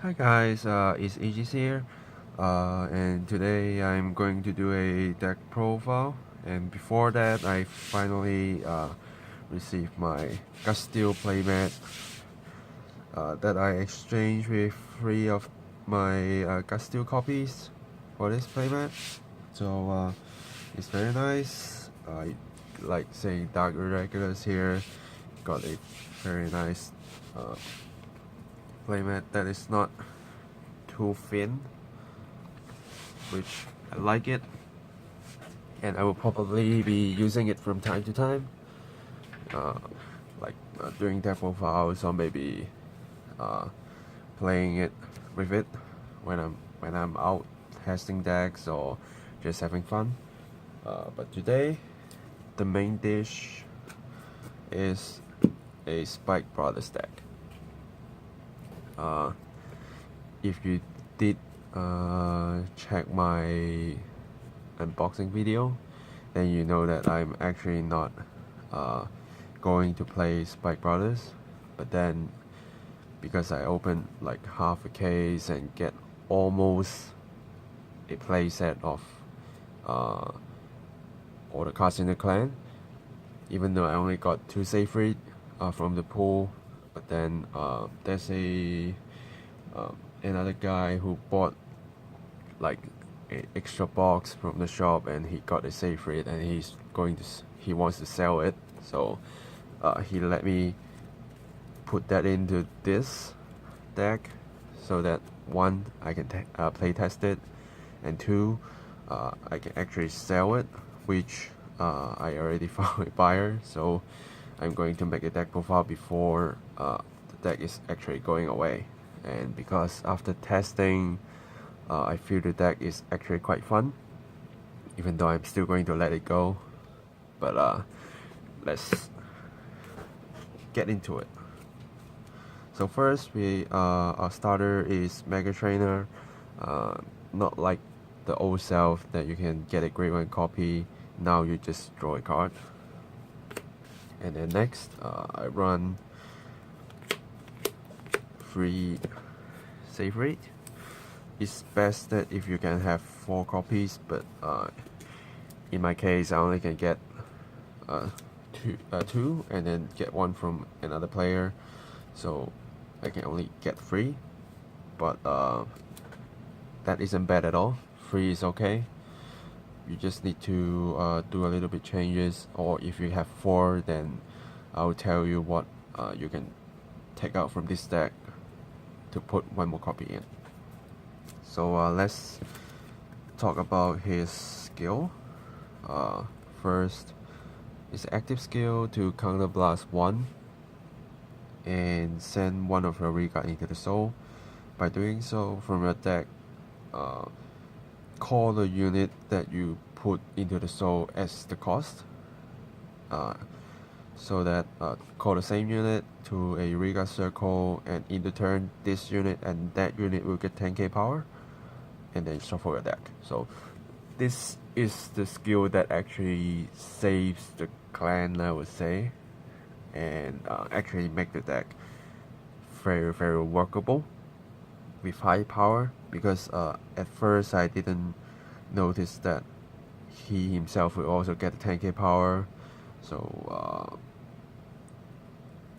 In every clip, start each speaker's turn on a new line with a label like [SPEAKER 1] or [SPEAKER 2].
[SPEAKER 1] Hi guys, it's Aegis here, and today I'm going to do a deck profile. And before that, I finally received my Castile playmat that I exchanged with 3 of my Castile copies for this playmat. So it's very nice. Like saying Dark Irregulars here, got a very nice playmat that is not too thin, which I like it, and I will probably be using it from time to time, doing deck profiles, or maybe playing it with it when I'm out testing decks or just having fun. But today, the main dish is a Spike Brothers deck. If you did check my unboxing video, then you know that I'm actually not going to play Spike Brothers, but then because I opened like half a case and get almost a play set of all the cards in the clan, even though I only got 2 Seyfried from the pool, but then there's another guy who bought like an extra box from the shop, and he got a Seyfried, and he wants to sell it, so he let me put that into this deck so that 1, I can play test it, and 2, I can actually sell it, which I already found a buyer. So I'm going to make a deck profile before the deck is actually going away. And because after testing, I feel the deck is actually quite fun, even though I'm still going to let it go. But let's get into it. So first, our starter is Mega Trainer, not like the old self that you can get a Grade 1 copy. Now you just draw a card. And then next, I run 3 Seyfried. It's best that if you can have 4 copies, but in my case, I only can get two, and then get 1 from another player, so I can only get 3. But that isn't bad at all. 3 is okay. You just need to do a little bit changes, or if you have 4, then I'll tell you what you can take out from this deck to put 1 more copy in. So let's talk about his skill. First, his active skill to counter blast 1 and send 1 of your Regard into the soul. By doing so, from your deck, call the unit that you put into the soul as the cost. So that call the same unit to a Regard circle, and in the turn, this unit and that unit will get 10k power, and then shuffle your deck. So this is the skill that actually saves the clan, I would say, and actually make the deck very workable with high power, because at first I didn't notice that he himself will also get 10k power, so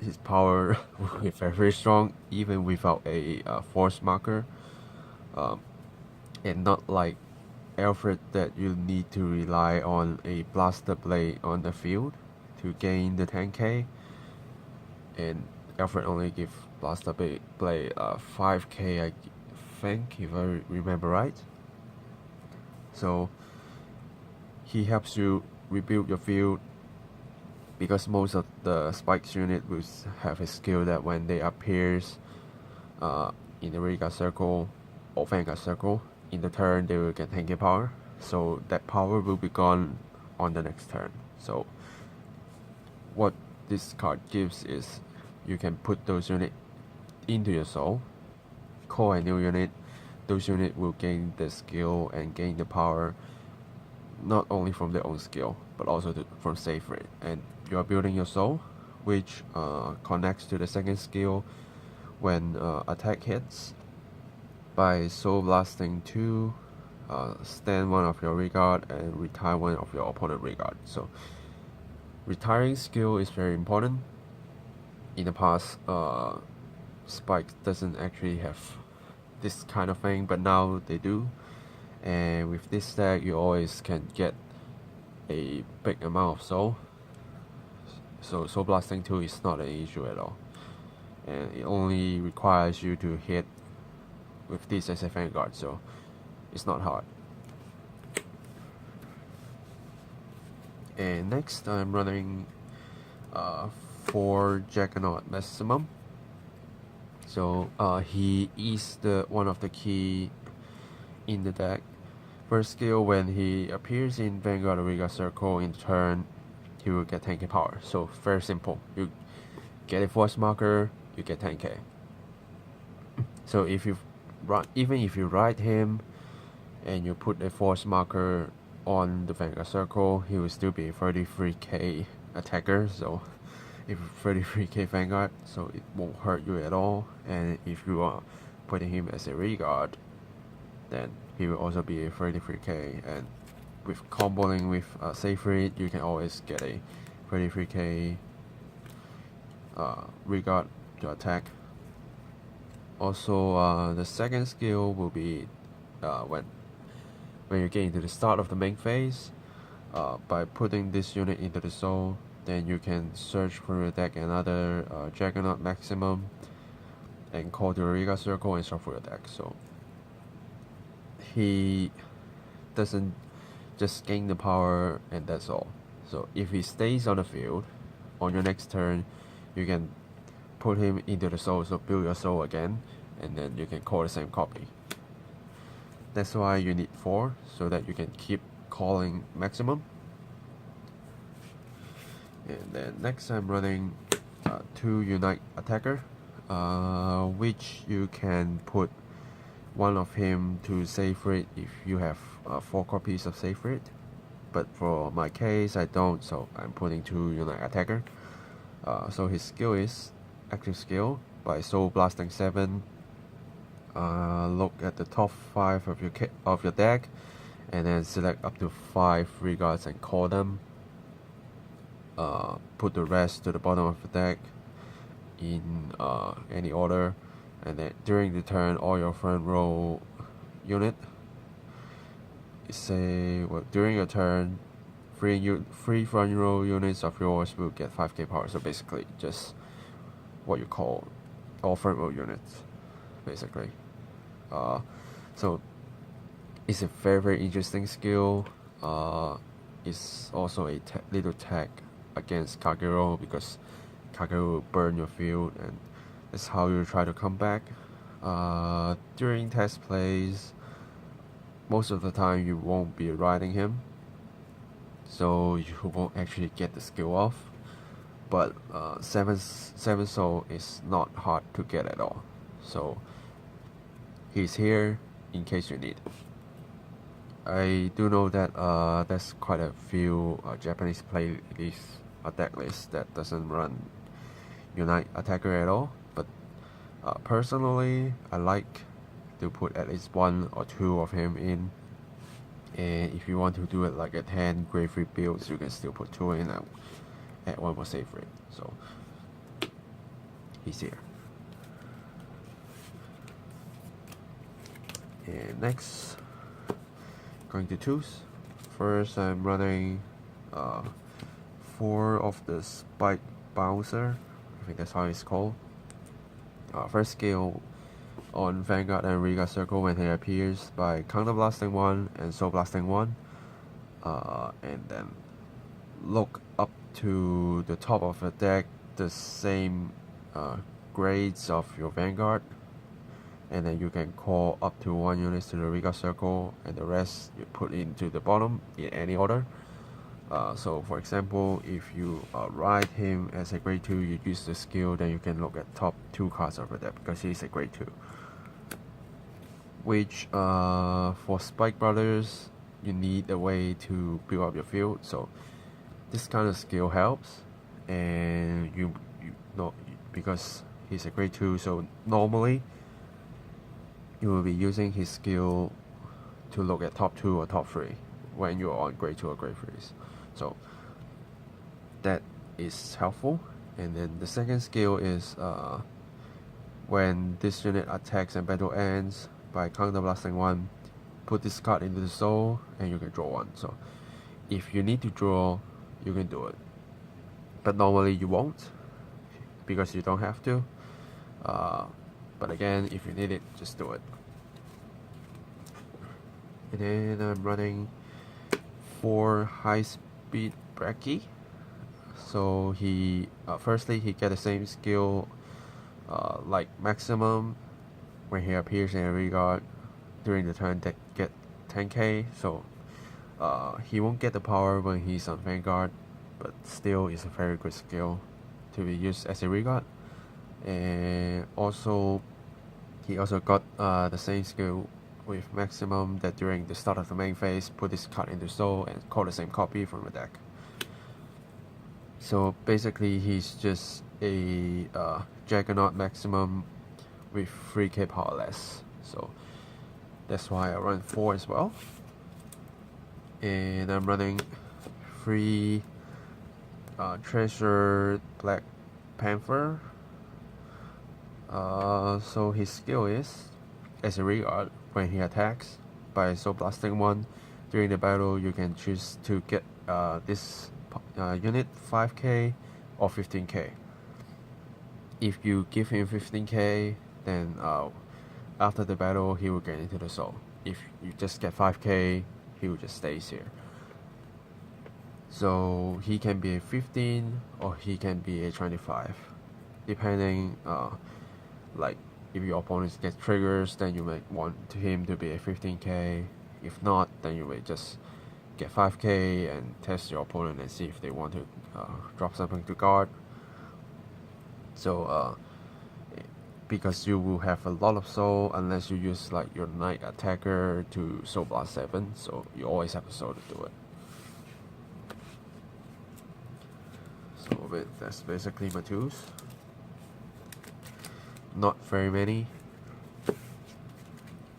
[SPEAKER 1] his power will be very strong even without a force marker, and not like Alfred that you need to rely on a blaster blade on the field to gain the 10k, and Alfred only give blaster blade 5k, I think, if I remember right. So he helps you rebuild your field, because most of the Spikes unit will have a skill that when they appears in the Regard circle or Vanguard circle, in the turn they will get 10k power, so that power will be gone on the next turn. So what this card gives is you can put those units into your soul, call a new unit. Those units will gain the skill and gain the power, not only from their own skill, but also from Seyfried. And you are building your soul, which connects to the second skill when attack hits. by soul blasting 2, stand one of your regard and retire one of your opponent regard. So retiring skill is very important. In the past, Spike doesn't actually have this kind of thing, but now they do. And with this deck, you always can get a big amount of soul. So soul blasting 2 is not an issue at all, and it only requires you to hit with this as a Vanguard, so it's not hard. And next, I'm running 4 Juggernaut maximum. So he is one of the key in the deck. First skill, when he appears in Vanguard or Regard Circle in turn, he will get 10k power. So very simple. You get a force marker, you get 10k. So if you even if you ride him and you put a force marker on the Vanguard Circle, he will still be a 33k attacker. So if 33k Vanguard, so it won't hurt you at all. And if you are putting him as a regard, then he will also be a 33k. And with comboing with Seyfried, you can always get a 33k regard to attack. Also, the second skill will be when you get into the start of the main phase, by putting this unit into the soul, then you can search for your deck another Juggernaut maximum and call the Regard Circle and shuffle your deck. So he doesn't just gain the power and that's all. So if he stays on the field on your next turn, you can put him into the soul, so build your soul again, and then you can call the same copy. That's why you need 4, so that you can keep calling maximum. And then next I'm running 2 Unite Attacker, which you can put one of him to Seyfried if you have 4 copies of Seyfried. But for my case, I don't, so I'm putting 2 Unite Attacker. So his skill is active skill. By soul blasting 7, look at the top 5 of your deck, and then select up to 5 regards and call them. Put the rest to the bottom of the deck in any order, and then during the turn, all your front row unit, during your turn, 3 front row units of yours will get 5k power. So basically just what you call all front row units, basically. So it's a very interesting skill. It's also a little tech against Kagero, because Kagero will burn your field, and that's how you try to come back. During test plays, most of the time you won't be riding him, so you won't actually get the skill off. But 7 soul is not hard to get at all, so he's here in case you need. I do know that there's quite a few Japanese playlists, deck list that doesn't run Unite Attacker at all, but personally I like to put at least 1 or 2 of him in. And if you want to do it like a 10 Gravely builds, you can still put 2 in and add 1 more save rate. So he's here. And next, going to choose. First, I'm running 4 of the Spike Bouncer. I think that's how it's called. First skill on Vanguard and Regard Circle, when he appears, by counter blasting 1 and soul blasting 1, and then look up to the top of the deck, the same grades of your Vanguard, and then you can call up to 1 unit to the Regard Circle, and the rest you put into the bottom in any order. So for example, if you ride him as a grade 2, you use the skill, then you can look at top 2 cards of the deck, because he's a grade 2. Which for Spike Brothers, you need a way to build up your field, so this kind of skill helps. And you know, because he's a grade 2, so normally you will be using his skill to look at top 2 or top 3 when you're on grade 2 or grade 3s. So that is helpful. And then the second skill is when this unit attacks and battle ends by counterblasting 1, put this card into the soul and you can draw 1. So if you need to draw, you can do it. But normally you won't, because you don't have to. But again, if you need it, just do it. And then I'm running 4 high-speed Brekkie. So he firstly he get the same skill like maximum when he appears in a reguard during the turn that get 10k. So he won't get the power when he's on Vanguard, but still is a very good skill to be used as a reguard. And also he also got the same skill with maximum that during the start of the main phase, put this card into soul and call the same copy from the deck. So basically he's just a Juggernaut maximum with 3k power less. So that's why I run 4 as well. And I'm running 3 Treasure Black Panther. So his skill is, as a reguard, when he attacks by Soul Blasting 1 during the battle, you can choose to get this unit 5k or 15k. If you give him 15k, then after the battle he will get into the soul. If you just get 5k, he will just stays here. So he can be a 15 or he can be a 25, depending like if your opponent gets triggers, then you might want him to be a 15k. If not, then you may just get 5k and test your opponent and see if they want to drop something to guard. So because you will have a lot of soul unless you use like your knight attacker to soul blast 7, so you always have a soul to do it. So that's basically my tools. Not very many.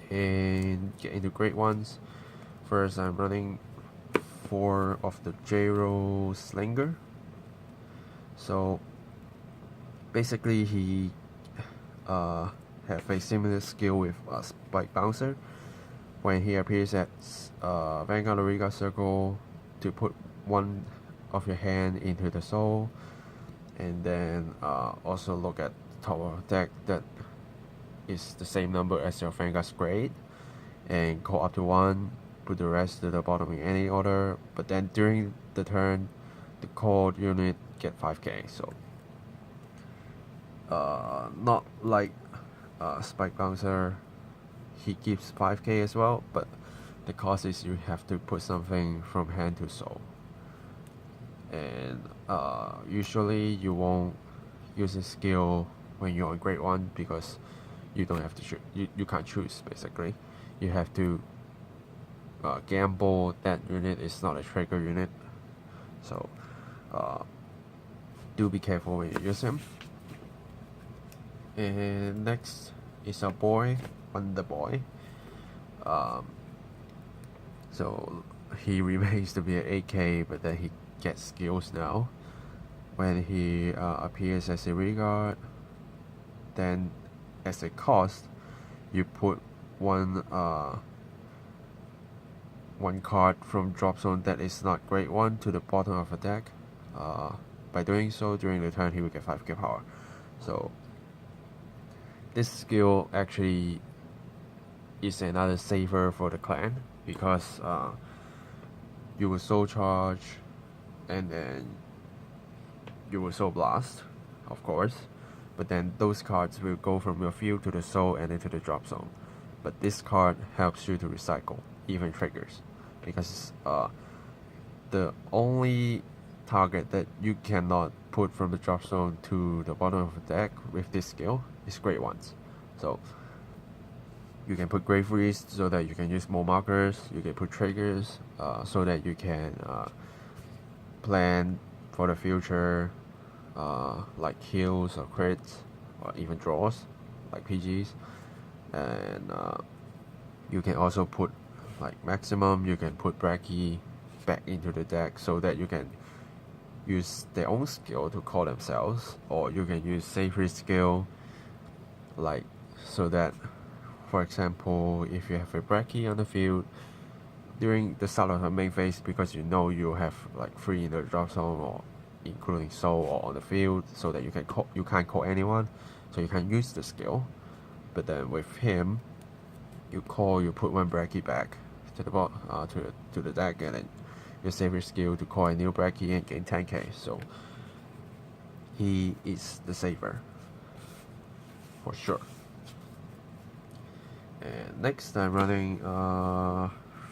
[SPEAKER 1] And get into great ones. First, I'm running 4 of the J-Roll Slinger. So basically he have a similar skill with Spike Bouncer. When he appears at Vanguard or Reguard circle, to put 1 of your hand into the soul, and then also look at top of deck that is the same number as your Vanguard's grade, and call up to 1, put the rest to the bottom in any order, but then during the turn the called unit get 5k. So not like Spike Bouncer, he gives 5k as well, but the cost is you have to put something from hand to soul. And usually you won't use this skill when you're on grade 1 because you don't have to choose. You can't choose. Basically you have to gamble that unit is not a trigger unit. So do be careful when you use him. And next is our boy, Wonder Boy. So he remains to be an 8k, but then he gets skills now. When he appears as a reguard, then as a cost, you put one card from drop zone that is not grade 1 to the bottom of a deck. By doing so, during the turn he will get 5k power. So this skill actually is another saver for the clan, because you will soul charge and then you will soul blast, of course, but then those cards will go from your field to the soul and into the drop zone. But this card helps you to recycle even triggers, because the only target that you cannot put from the drop zone to the bottom of the deck with this skill is grade 1s. So you can put grade 3s so that you can use more markers, you can put triggers so that you can plan for the future, like kills or crits or even draws like PGs. and you can also put like maximum. You can put Bracky back into the deck so that you can use their own skill to call themselves, or you can use savory skill, like so that, for example, if you have a Bracky on the field during the start of the main phase, because you know you have like 3 in the drop zone or including soul or on the field, so that you can't call anyone, so you can use the skill. But then with him, you put 1 Bracky back to the to the deck, and then you save your skill to call a new Bracky and gain 10k. So he is the saver for sure. And next I'm running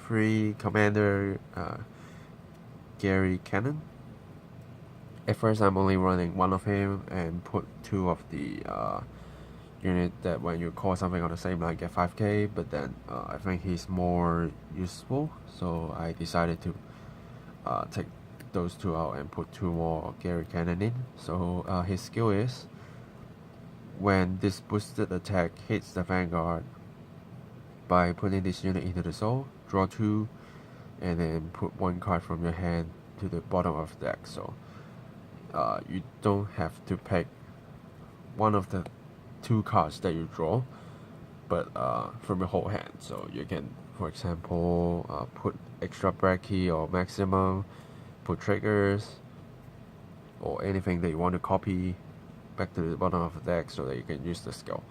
[SPEAKER 1] 3 Commander Gary Cannon. At first I'm only running 1 of him and put 2 of the unit that when you call something on the same line get 5k, but then I think he's more useful, so I decided to take those 2 out and put 2 more Gary Cannon in. So his skill is, when this boosted attack hits the Vanguard, by putting this unit into the soul, draw 2, and then put 1 card from your hand to the bottom of the deck. So you don't have to pick one of the 2 cards that you draw, but from your whole hand. So you can, for example, put extra Bracky or maximum, put triggers, or anything that you want to copy back to the bottom of the deck so that you can use the skill.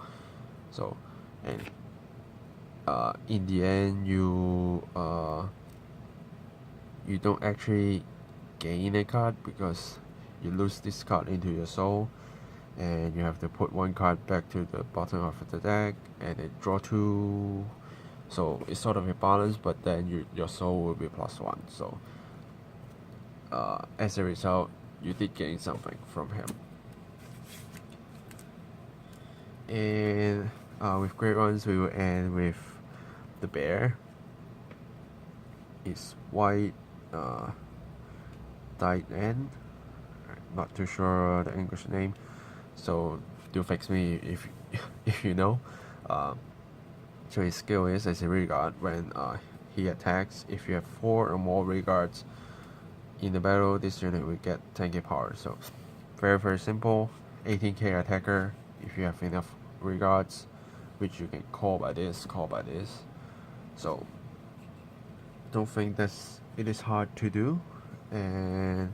[SPEAKER 1] So, and in the end, you don't actually gain a card because you lose this card into your soul, and you have to put 1 card back to the bottom of the deck and then draw 2. So it's sort of a balance, but then your soul will be +1. So as a result, you did gain something from him. And with great runs, we will end with the bear. It's white, dyed end. Not too sure the English name, so do fix me if you know. So his skill is, as a reguard, when he attacks, if you have 4 or more reguards in the battle, this unit will get 10k power. So very simple. 18k attacker if you have enough reguards, which you can call by this. So don't think it is hard to do. And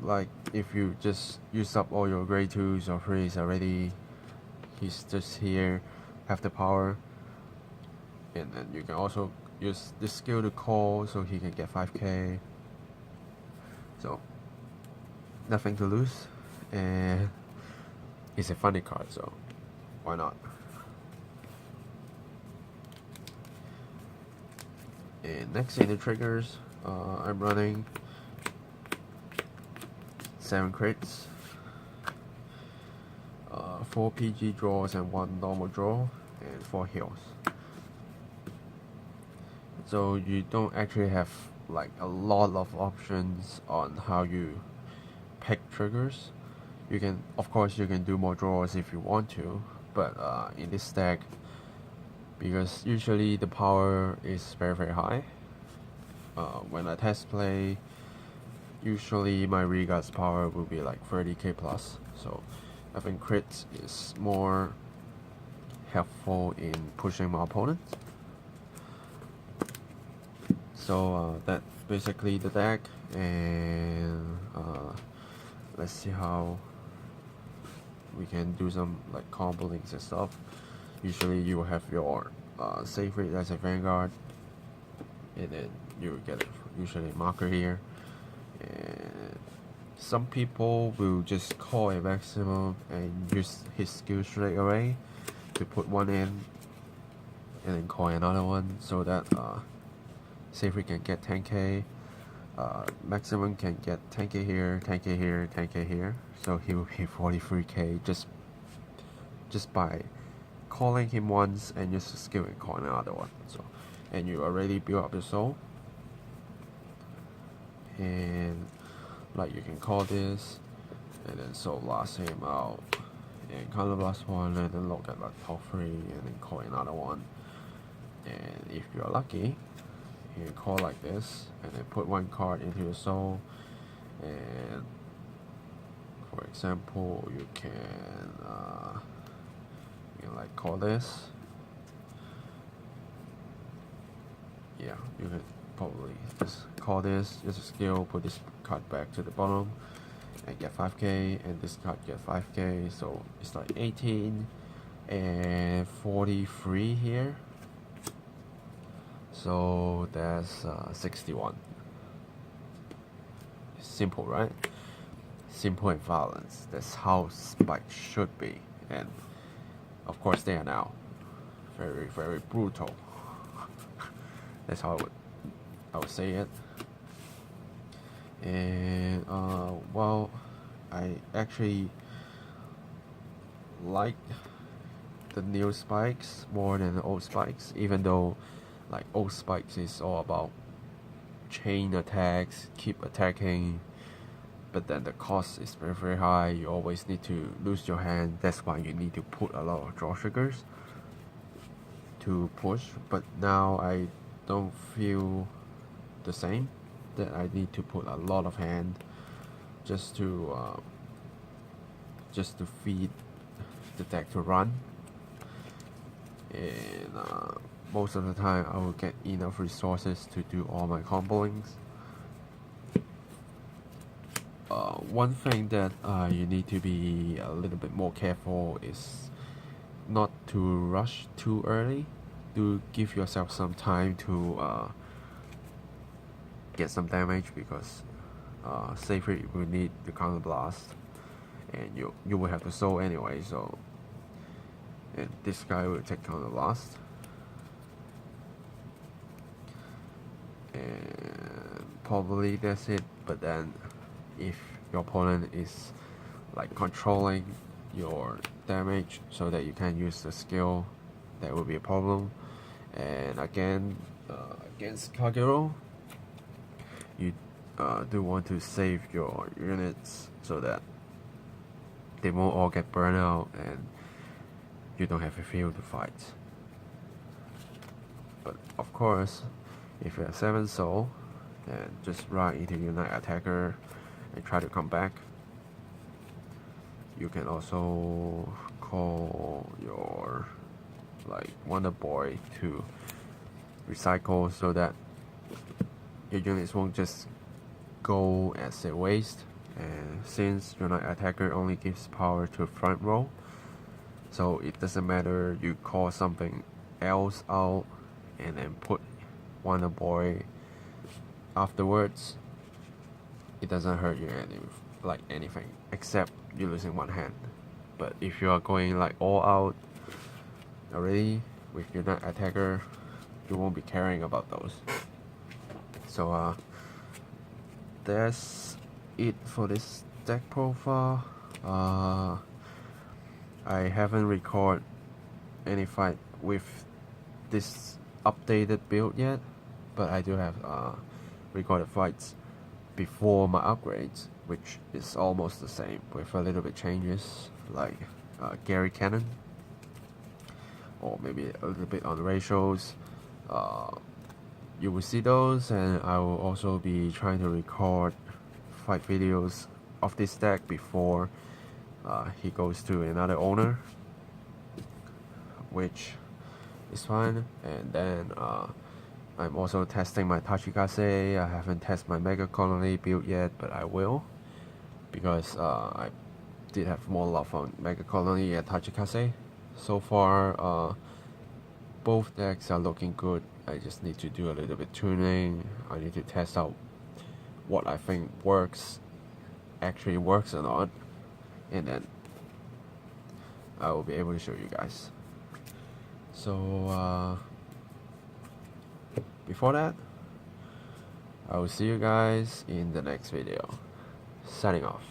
[SPEAKER 1] like, if you just use up all your grade 2s or 3s already, he's just here, have the power, and then you can also use this skill to call so he can get 5k. So nothing to lose, and it's a funny card, so why not? And next in the triggers, I'm running 7 crits, 4 PG draws and 1 normal draw, and 4 heals. So you don't actually have like a lot of options on how you pick triggers. You can, of course, you can do more draws if you want to, but in this deck, because usually the power is very high, when I test play, usually my reguard's power will be like 30k plus. So I think crit is more helpful in pushing my opponents. So that's basically the deck, and let's see how we can do some like combo links and stuff. Usually you will have your save rate as a Vanguard, and then you will get usually a marker here, and some people will just call a maximum and use his skill straight away to put 1 in and then call another one, so that save rate can get 10k, maximum can get 10k here, 10k here, 10k here, so he will be 43k just by calling him once and use the skill and call another one. So, and you already build up your soul, and like you can call this and then soul last him out, and counterblast one, and then look at like top 3 and then call another one. And if you're lucky, you can call like this and then put one card into your soul. And for example, you can like call this. Yeah, you can probably just call this, just a skill, put this card back to the bottom and get 5k, and this card get 5k, so it's like 18 and 43 here, so that's 61. Simple, right? Simple and violence. That's how spikes should be, and of course they are now very, very brutal. That's how I would say it. And well, I actually like the new spikes more than the old spikes, even though like old spikes is all about chain attacks, keep attacking, but then the cost is very, very high. You always need to lose your hand. That's why you need to put a lot of draw triggers to push. But now I don't feel the same, that I need to put a lot of hand just to feed the deck to run. And most of the time I will get enough resources to do all my comboings. One thing that you need to be a little bit more careful is not to rush too early. To give yourself some time to get some damage, because Sacred will need the counter blast, and you will have to soul anyway. So, and this guy will take counter blast, and probably that's it. But then, if your opponent is like controlling your damage so that you can use the skill, that will be a problem. And again, against Kagero, you do want to save your units so that they won't all get burned out and you don't have a field to fight. But of course, if you have 7 soul, then just run into Unite Attacker and try to come back. You can also call your like Wonder Boy to recycle so that your units won't just go as a waste. And since Unite Attacker only gives power to front row, so it doesn't matter you call something else out and then put Wonder Boy afterwards, it doesn't hurt you anything, except you're losing one hand. But if you are going like all out already with your Unite Attacker, you won't be caring about those. So that's it for this deck profile. I haven't recorded any fight with this updated build yet, but I do have recorded fights before my upgrades, which is almost the same with a little bit changes, like Gary Cannon, or maybe a little bit on ratios. You will see those, and I will also be trying to record fight videos of this deck before he goes to another owner, which is fine. And then I'm also testing my Tachikase. I haven't tested my Mega Colony build yet, but I will, because I did have more love on Mega Colony and Tachikase. So far, both decks are looking good. I just need to do a little bit tuning. I need to test out what I think actually works or not, and then I will be able to show you guys. So before that, I will see you guys in the next video. Signing off.